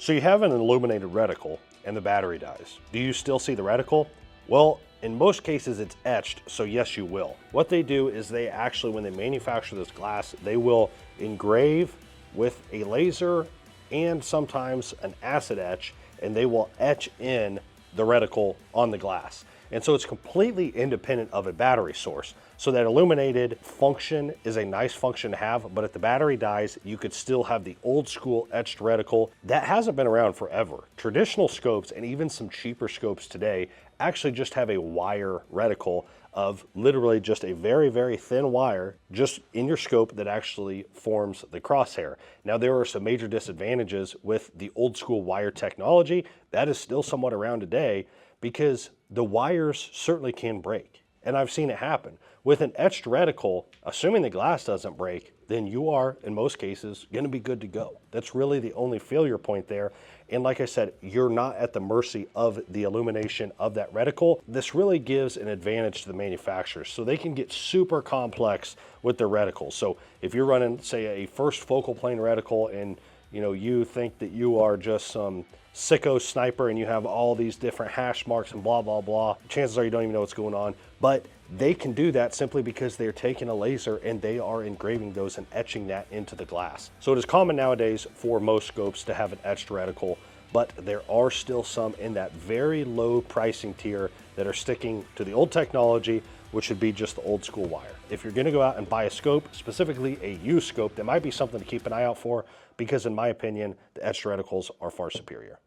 So you have an illuminated reticle and the battery dies. Do you still see the reticle? Well, in most cases it's etched, so yes you will. What they do is they actually, when they manufacture this glass, they will engrave with a laser and sometimes an acid etch, and they will etch in the reticle on the glass. And so it's completely independent of a battery source. So that illuminated function is a nice function to have, but if the battery dies, you could still have the old school etched reticle. That hasn't been around forever. Traditional scopes and even some cheaper scopes today actually just have a wire reticle of literally just a very, very thin wire just in your scope that actually forms the crosshair. Now, there are some major disadvantages with the old school wire technology. That is still somewhat around today because the wires certainly can break. And I've seen it happen. With an etched reticle, assuming the glass doesn't break, then you are, in most cases, going to be good to go. That's really the only failure point there. And like I said, you're not at the mercy of the illumination of that reticle. This really gives an advantage to the manufacturers. So they can get super complex with their reticles. So if you're running, say, a first focal plane reticle and you think that you are just some sicko sniper and you have all these different hash marks and blah, blah, blah, chances are you don't even know what's going on. But they can do that simply because they're taking a laser and they are engraving those and etching that into the glass. So it is common nowadays for most scopes to have an etched reticle, but there are still some in that very low pricing tier that are sticking to the old technology, which would be just the old school wire. If you're gonna go out and buy a scope, specifically a used scope, that might be something to keep an eye out for, because in my opinion, the etched reticles are far superior.